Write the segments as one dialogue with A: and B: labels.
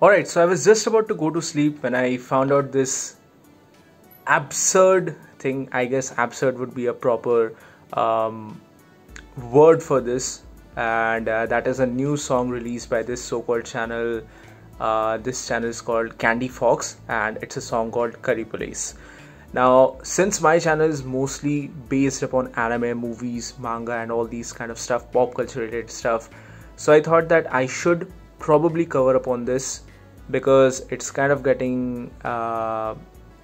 A: Alright, so I was just about to go to sleep when I found out this absurd thing. I guess absurd would be a proper word for this, and that is a new song released by this so-called channel. This channel is called Candy Foxx, and it's a song called Curry Police. Now, since my channel is mostly based upon anime, movies, manga and all these kind of stuff, pop culture related stuff, so I thought that I should probably cover up on this because it's kind of getting a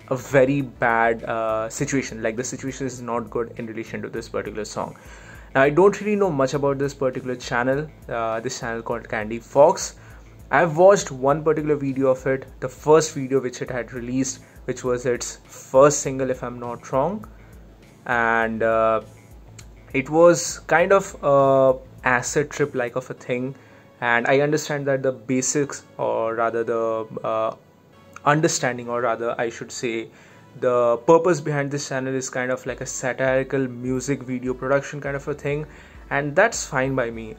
A: very bad situation. Like, the situation is not good in relation to this particular song. Now, I don't really know much about this particular channel, this channel called Candy Foxx. I've watched one particular video of it, the first video which it had released, which was its first single if I'm not wrong, and it was kind of a acid trip like of a thing. And I understand that the basics, or rather the understanding, or rather I should say the purpose behind this channel is kind of like a satirical music video production kind of a thing, and that's fine by me.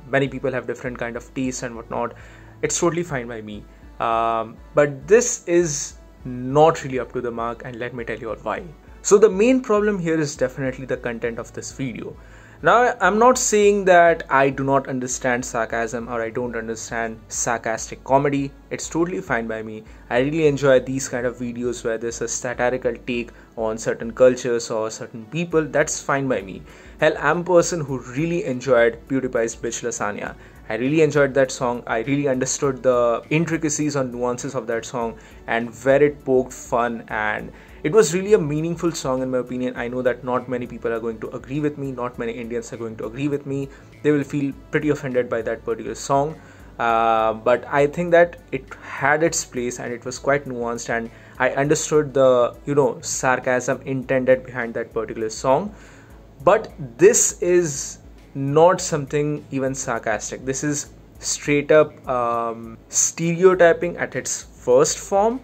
A: Many people have different kind of tastes and whatnot. It's totally fine by me, but this is not really up to the mark, and let me tell you all why. So the main problem here is definitely the content of this video. Now, I'm not saying that I do not understand sarcasm or I don't understand sarcastic comedy. It's totally fine by me. I really enjoy these kind of videos where there's a satirical take on certain cultures or certain people. That's fine by me. Hell, I'm a person who really enjoyed PewDiePie's Bitch Lasagna. I really enjoyed that song. I really understood the intricacies or nuances of that song and where it poked fun, and it was really a meaningful song in my opinion. I know that not many people are going to agree with me, not many Indians are going to agree with me. They will feel pretty offended by that particular song. But I think that it had its place and it was quite nuanced, and I understood the, sarcasm intended behind that particular song. But this is not something even sarcastic. This is straight up stereotyping at its first form.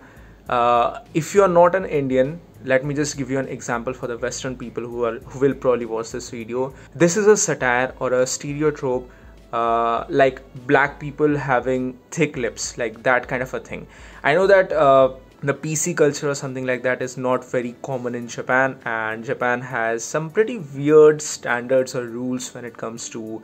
A: If you are not an Indian, let me just give you an example for the Western people who will probably watch this video. This is a satire or a stereotype, like black people having thick lips, like that kind of a thing. I know that the PC culture or something like that is not very common in Japan, and Japan has some pretty weird standards or rules when it comes to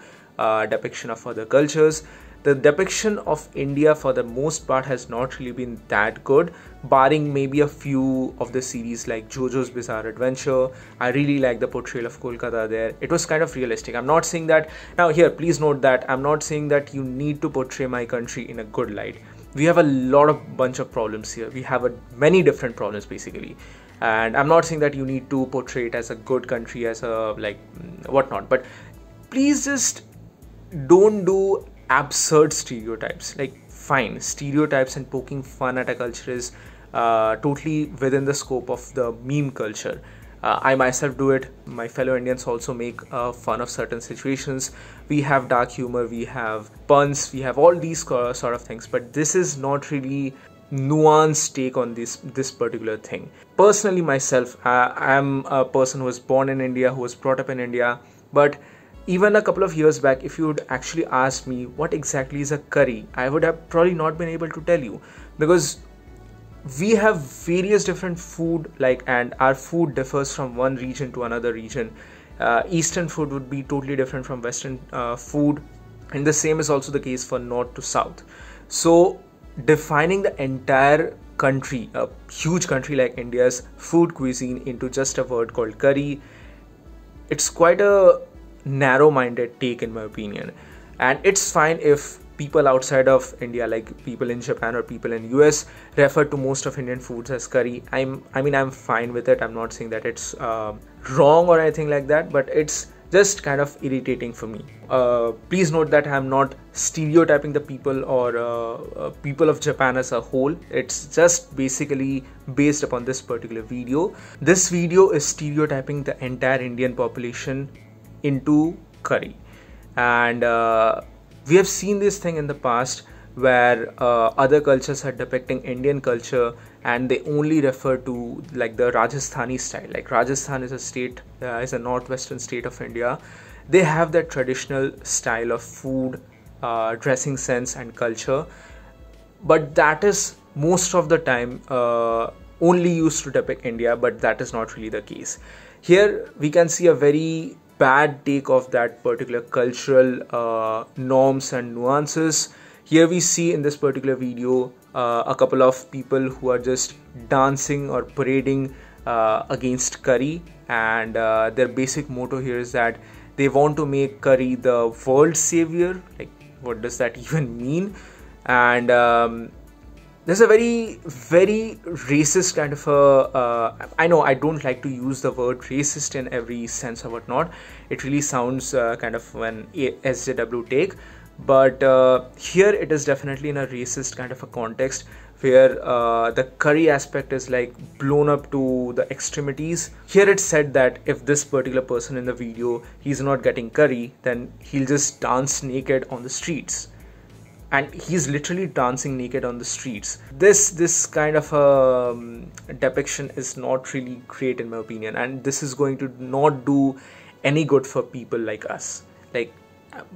A: depiction of other cultures. The depiction of India for the most part has not really been that good, barring maybe a few of the series like JoJo's Bizarre Adventure. I really like the portrayal of Kolkata there. It was kind of realistic. I'm not saying that, now here please note that I'm not saying that you need to portray my country in a good light. We have a bunch of problems here. We have many different problems basically, and I'm not saying that you need to portray it as a good country, as a whatnot, but please just don't do absurd stereotypes. Like, fine, stereotypes and poking fun at a culture is totally within the scope of the meme culture. I myself do it. My fellow Indians also make fun of certain situations. We have dark humor, we have puns, we have all these sort of things, but this is not really nuanced take on this particular thing. Personally, myself, I'm a person who was born in India, who was brought up in India, but even a couple of years back, if you would actually ask me what exactly is a curry, I would have probably not been able to tell you, because we have various different food, and our food differs from one region to another region. Eastern food would be totally different from Western food, and the same is also the case for North to South. So defining the entire country, a huge country like India's food cuisine, into just a word called curry, it's quite a narrow-minded take in my opinion. And it's fine if people outside of India, like people in Japan or people in US, refer to most of Indian foods as curry. I mean I'm fine with it. I'm not saying that it's wrong or anything like that, but it's just kind of irritating for me. Please note that I'm not stereotyping the people or people of Japan as a whole. It's just basically based upon this particular video. This video is stereotyping the entire Indian population into curry, and we have seen this thing in the past where other cultures are depicting Indian culture and they only refer to like the Rajasthani style. Like, Rajasthan is a state, is a northwestern state of India. They have that traditional style of food, dressing sense and culture. but that is most of the time only used to depict India, but that is not really the case. Here we can see a very bad take of that particular cultural norms and nuances. Here we see in this particular video a couple of people who are just dancing or parading against curry, and their basic motto here is that they want to make curry the world savior. Like, what does that even mean? And there's a very racist kind of a I know I don't like to use the word racist in every sense or whatnot. It really sounds kind of an SJW take, but here it is definitely in a racist kind of a context, where the curry aspect is like blown up to the extremities. Here it's said that if this particular person in the video, he's not getting curry, then he'll just dance naked on the streets. And he's literally dancing naked on the streets. This kind of a depiction is not really great in my opinion, and this is going to not do any good for people like us. Like,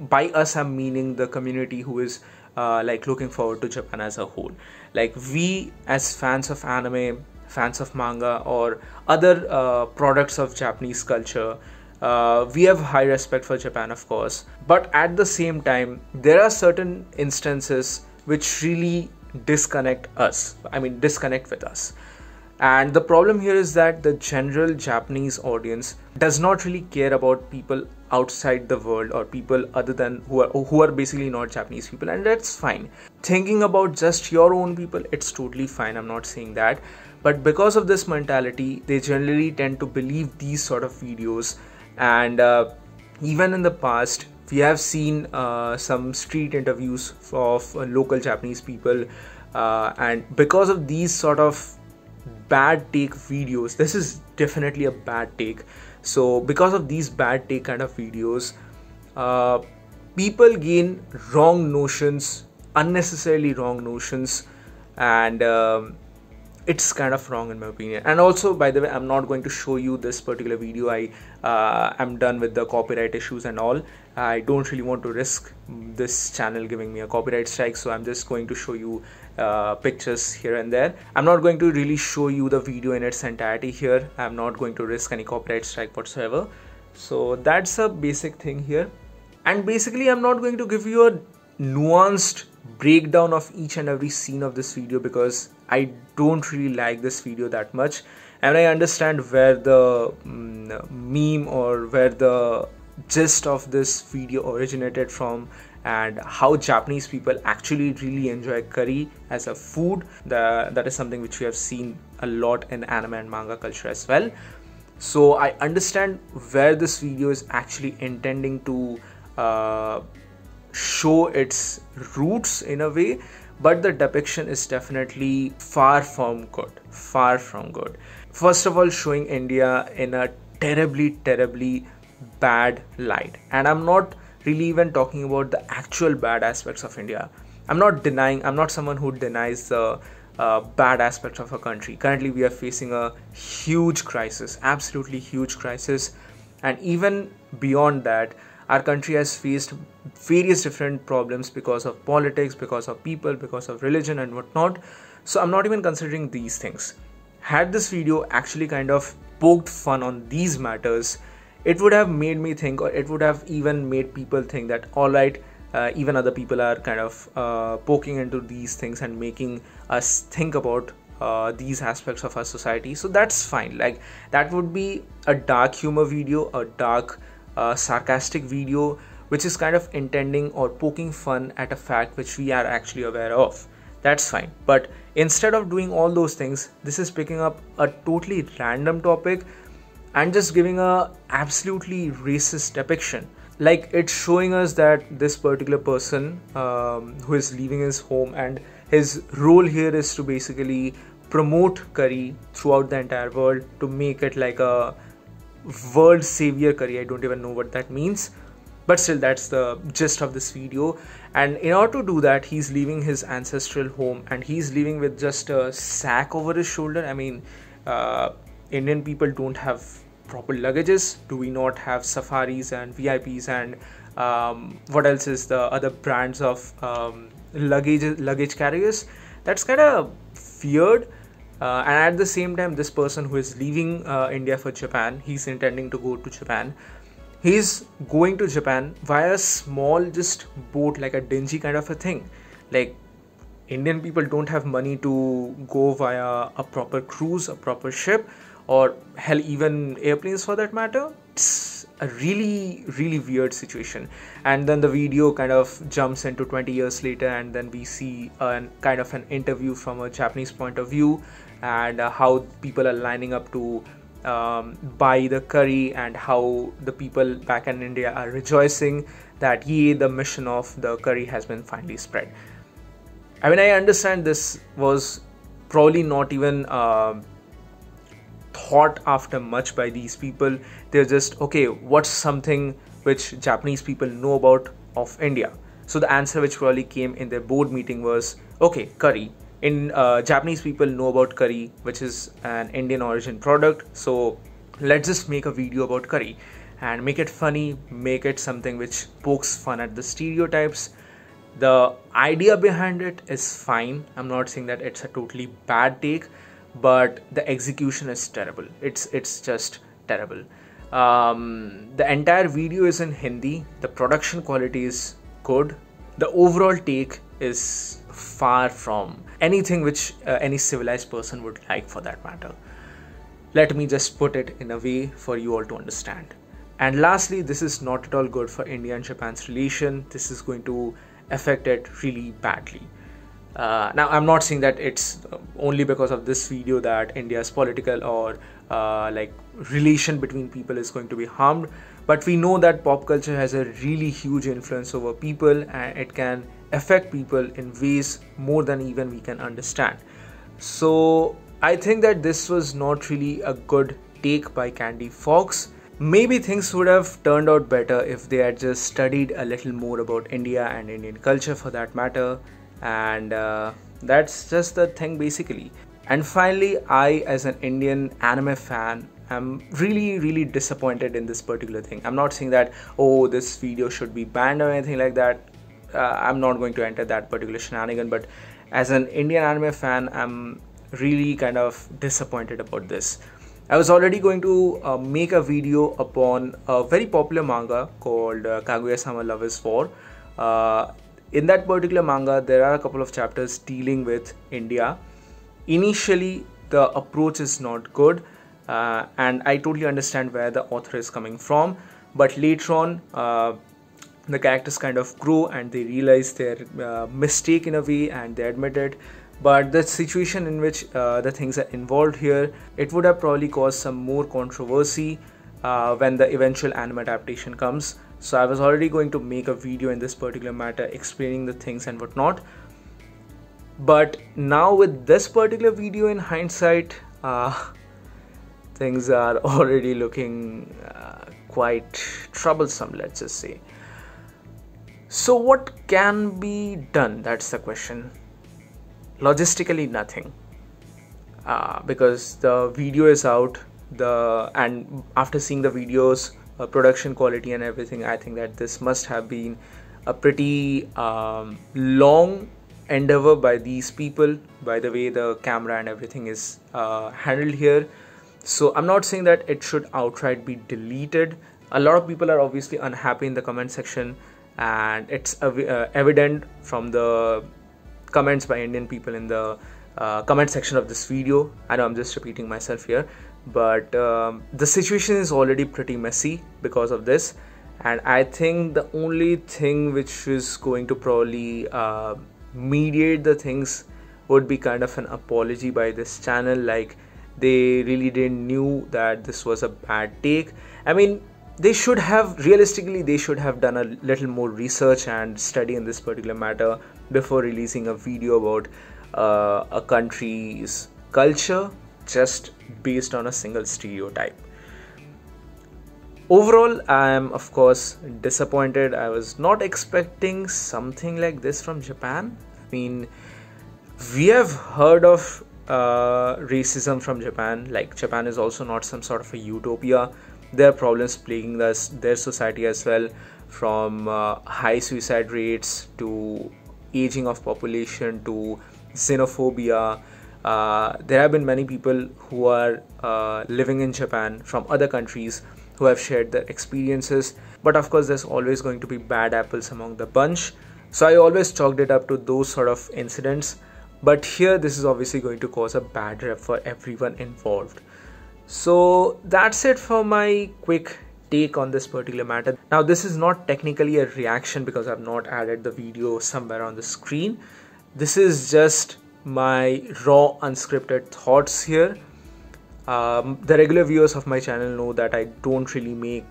A: by us I'm meaning the community who is like looking forward to Japan as a whole. Like, we as fans of anime, fans of manga, or other products of Japanese culture, we have high respect for Japan, of course, but at the same time there are certain instances which really disconnect with us. And the problem here is that the general Japanese audience does not really care about people outside the world, or people other than who are basically not Japanese people, and that's fine. Thinking about just your own people, it's totally fine, I'm not saying that, but because of this mentality, they generally tend to believe these sort of videos. And even in the past, we have seen some street interviews of local Japanese people, and because of these sort of bad take videos, this is definitely a bad take. So because of these bad take kind of videos, people gain wrong notions, unnecessarily wrong notions, and it's kind of wrong in my opinion. And also, by the way, I'm not going to show you this particular video. I am done with the copyright issues and all. I don't really want to risk this channel giving me a copyright strike, so I'm just going to show you pictures here and there. I'm not going to really show you the video in its entirety here. I'm not going to risk any copyright strike whatsoever. So that's a basic thing here. And basically, I'm not going to give you a nuanced breakdown of each and every scene of this video, because I don't really like this video that much, and I understand where the meme or where the gist of this video originated from, and how Japanese people actually really enjoy curry as a food. That is something which we have seen a lot in anime and manga culture as well. So I understand where this video is actually intending to show its roots in a way, but the depiction is definitely far from good. First of all, showing India in a terribly bad light, and I'm not really even talking about the actual bad aspects of India. I'm not someone who denies the bad aspects of a country. Currently we are facing a huge crisis, absolutely huge crisis, and even beyond that, our country has faced various different problems because of politics, because of people, because of religion and whatnot. So I'm not even considering these things. Had this video actually kind of poked fun on these matters, it would have made me think, or it would have even made people think that, alright, even other people are kind of poking into these things and making us think about these aspects of our society. So that's fine. Like, that would be a dark humor video, a dark sarcastic video, which is kind of intending or poking fun at a fact which we are actually aware of. That's fine. But instead of doing all those things, this is picking up a totally random topic and just giving a absolutely racist depiction. Like, it's showing us that this particular person who is leaving his home, and his role here is to basically promote curry throughout the entire world, to make it like a world savior curry. I don't even know what that means, but still, that's the gist of this video. And in order to do that, he's leaving his ancestral home, and he's leaving with just a sack over his shoulder. I mean, Indian people don't have proper luggages. Do we not have safaris and VIPs and what else is the other brands of luggage carriers. That's kind of weird. And at the same time, this person who is leaving India for Japan, he's intending to go to Japan. He's going to Japan via a small just boat, like a dingy kind of a thing. Like, Indian people don't have money to go via a proper cruise, a proper ship, or hell, even airplanes for that matter. It's a really, really weird situation. And then the video kind of jumps into 20 years later, and then we see kind of an interview from a Japanese point of view, and how people are lining up to buy the curry, and how the people back in India are rejoicing that the mission of the curry has been finally spread. I mean, I understand this was probably not even thought after much by these people. They're just, okay, what's something which Japanese people know about of India? So the answer which probably came in their board meeting was, okay, curry. Japanese people know about curry, which is an Indian origin product. So let's just make a video about curry and make it funny, make it something which pokes fun at the stereotypes. The idea behind it is fine. I'm not saying that it's a totally bad take, but the execution is terrible. It's just terrible. The entire video is in Hindi. The production quality is good. The overall take is far from anything which any civilized person would like, for that matter. Let me just put it in a way for you all to understand. And lastly, this is not at all good for India and Japan's relation. This is going to affect it really badly. Now, I'm not saying that it's only because of this video that India's political or like relation between people is going to be harmed, but we know that pop culture has a really huge influence over people, and it can affect people in ways more than even we can understand. So I think that this was not really a good take by Candy Foxx. Maybe things would have turned out better if they had just studied a little more about India and Indian culture, for that matter. And that's just the thing, basically. And finally, I, as an Indian anime fan, am really disappointed in this particular thing. I'm not saying that, oh, this video should be banned or anything like that. I'm not going to enter that particular shenanigan, but as an Indian anime fan, I'm really kind of disappointed about this. I was already going to make a video upon a very popular manga called Kaguya-sama Love is War. In that particular manga, there are a couple of chapters dealing with India. Initially, the approach is not good, and I totally understand where the author is coming from. But later on, the characters kind of grow and they realize their mistake in a way, and they admit it. But the situation in which the things are involved here, it would have probably caused some more controversy when the eventual anime adaptation comes. So I was already going to make a video in this particular matter explaining the things and whatnot. But now with this particular video in hindsight, things are already looking quite troublesome, let's just say. So what can be done? That's the question. Logistically, nothing, because the video is out, and after seeing the videos, production quality and everything, I think that this must have been a pretty long endeavor by these people, by the way the camera and everything is handled here. So I'm not saying that it should outright be deleted. A lot of people are obviously unhappy in the comment section, and it's evident from the comments by Indian people in the comment section of this video. I know I'm just repeating myself here, but the situation is already pretty messy because of this, and I think the only thing which is going to probably mediate the things would be kind of an apology by this channel, like they really didn't knew that this was a bad take. I mean, they should have, realistically, they should have done a little more research and study in this particular matter before releasing a video about a country's culture just based on a single stereotype. Overall, I am of course disappointed. I was not expecting something like this from Japan. I mean, we have heard of racism from Japan. Like, Japan is also not some sort of a utopia. There are problems plaguing their society as well, from high suicide rates to aging of population to xenophobia. There have been many people who are living in Japan from other countries who have shared their experiences, but of course there's always going to be bad apples among the bunch, so I always chalked it up to those sort of incidents. But here this is obviously going to cause a bad rep for everyone involved. So that's it for my quick take on this particular matter. Now this is not technically a reaction because I've not added the video somewhere on the screen. This is just my raw unscripted thoughts here. The regular viewers of my channel know that I don't really make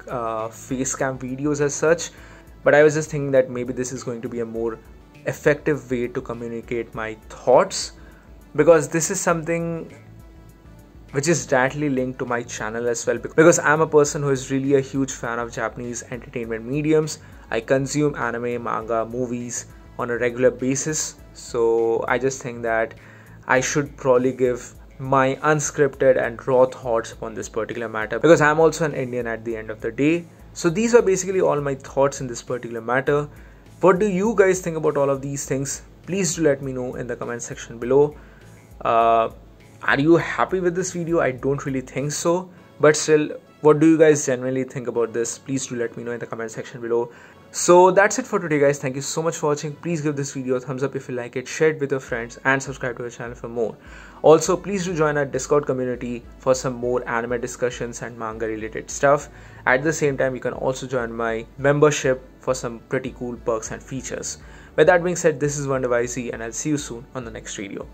A: face cam videos as such, but I was just thinking that maybe this is going to be a more effective way to communicate my thoughts, because this is something which is directly linked to my channel as well, because I'm a person who is really a huge fan of Japanese entertainment mediums. I consume anime, manga, movies on a regular basis, so I just think that I should probably give my unscripted and raw thoughts on this particular matter, because I'm also an Indian at the end of the day. So these are basically all my thoughts in this particular matter. What do you guys think about all of these things? Please do let me know in the comment section below. Are you happy with this video? I don't really think so, but still, what do you guys genuinely think about this? Please do let me know in the comment section below. So that's it for today, guys. Thank you so much for watching. Please give this video a thumbs up if you like it, share it with your friends, and subscribe to our channel for more. Also, please do join our Discord community for some more anime discussions and manga related stuff. At the same time, you can also join my membership for some pretty cool perks and features. With that being said, this is Wonder WhyZ, and I'll see you soon on the next video.